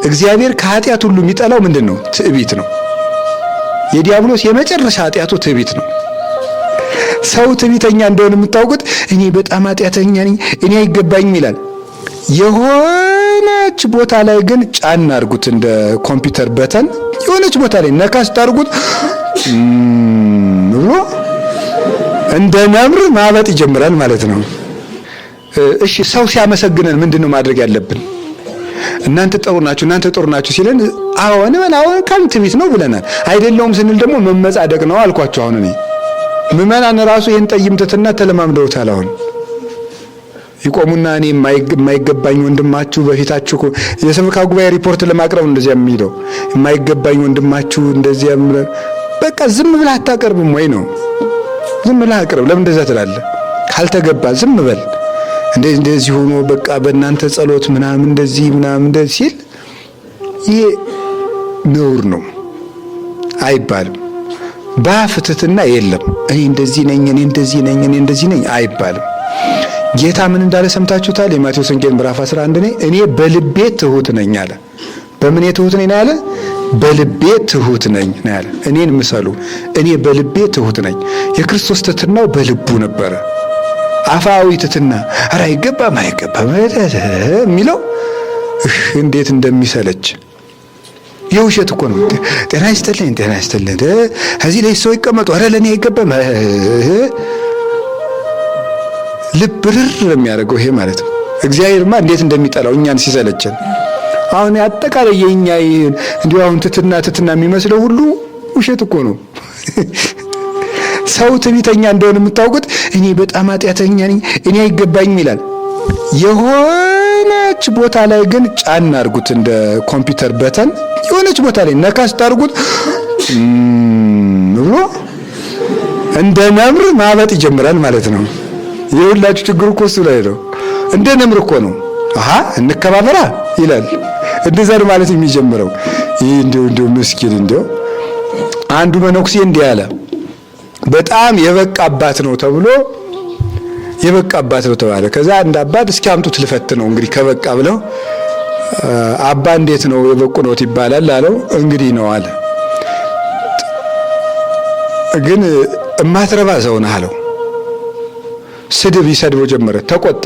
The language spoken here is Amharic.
እግዚአብሔር ከኃጢአት ሁሉ የሚጠላው ምንድነው? ትዕቢት ነው። የዲያብሎስ የመጨረሻ ኃጢአቱ ትዕቢት ነው። ሰው ትዕቢተኛ እንደሆነ የምታውቁት እኔ በጣም ኃጢአተኛ ነኝ፣ እኔ አይገባኝም ይላል። የሆነች ቦታ ላይ ግን ጫን አድርጉት፣ እንደ ኮምፒውተር በተን የሆነች ቦታ ላይ ነካስ ታርጉት ብሎ እንደ ነምር ማበጥ ይጀምራል ማለት ነው። እሺ ሰው ሲያመሰግነን ምንድነው ማድረግ ያለብን? እናንተ ጥሩ ናችሁ ሲለን አዎን ካም ትዕቢት ነው ብለናል። አይደለውም ስንል ደግሞ መመጻደቅ ነው አልኳቸው። አሁን እኔ ምዕመናን ራሱ ይሄን ጠይምተትና ተለማምደውታል። አሁን ይቆሙና እኔ የማይገባኝ ወንድማችሁ በፊታችሁ የሰበካ ጉባኤ ሪፖርት ለማቅረብ እንደዚያ የሚለው የማይገባኝ ወንድማችሁ እንደዚያ በቃ ዝም ብለህ አታቀርብም ወይ ነው? ዝም ብለህ አቅርብ። ለምን እንደዛ ትላለህ? ካልተገባ ዝም በል። እንደዚህ ሆኖ በቃ በእናንተ ጸሎት ምናምን እንደዚህ ሲል ይሄ ነውር ነው አይባልም። ባፍትትና የለም እኔ እንደዚህ ነኝ አይባልም። ጌታ ምን እንዳለ ሰምታችሁታል? የማቴዎስ ወንጌል ምዕራፍ 11 ላይ እኔ በልቤ ትሁት ነኝ አለ። በምን ትሁት ነኝ አለ? በልቤ ትሁት ነኝ አለ። እኔን ምሰሉ፣ እኔ በልቤ ትሁት ነኝ። የክርስቶስ ትሕትናው በልቡ ነበረ። አፋዊ ትሕትና ኧረ አይገባም የሚለው እንዴት እንደሚሰለች የውሸት እኮ ነው። ጤና ይስጥልኝ እዚህ ላይ ሰው ይቀመጡ፣ ኧረ ለኔ አይገባም ልብርር የሚያደርገው ይሄ ማለት ነው። እግዚአብሔርማ እንዴት እንደሚጠላው እኛን ሲሰለችን። አሁን አጠቃላይ የኛ እንዲሁ አሁን ትሕትና የሚመስለው ሁሉ ውሸት እኮ ነው። ሰው ትዕቢተኛ እንደሆነ የምታውቁት እኔ በጣም ኃጢአተኛ ነኝ፣ እኔ አይገባኝም ይላል። የሆነች ቦታ ላይ ግን ጫን አድርጉት፣ እንደ ኮምፒውተር በተን የሆነች ቦታ ላይ ነካስ ታርጉት ብሎ እንደ ነምር ማበጥ ይጀምራል ማለት ነው። የሁላችሁ ችግር እኮ እሱ ላይ ነው። እንደ ነምር እኮ ነው። እንከባበራ ይላል። እንደዛ ነው ማለት የሚጀምረው። ይህ እንዲሁ ምስኪን እንዲሁ አንዱ መነኩሴ እንዲህ አለ። በጣም የበቃ አባት ነው ተባለ። ከዛ አንድ አባት እስኪ አምጡት ልፈትነው እንግዲህ ከበቃ ብለው አባ እንዴት ነው የበቁ ነው ይባላል አለው። እንግዲህ ነው አለ። ግን እማትረባ ሰው ነህ አለው። ስድብ ይሰድበው ጀመረ። ተቆጣ።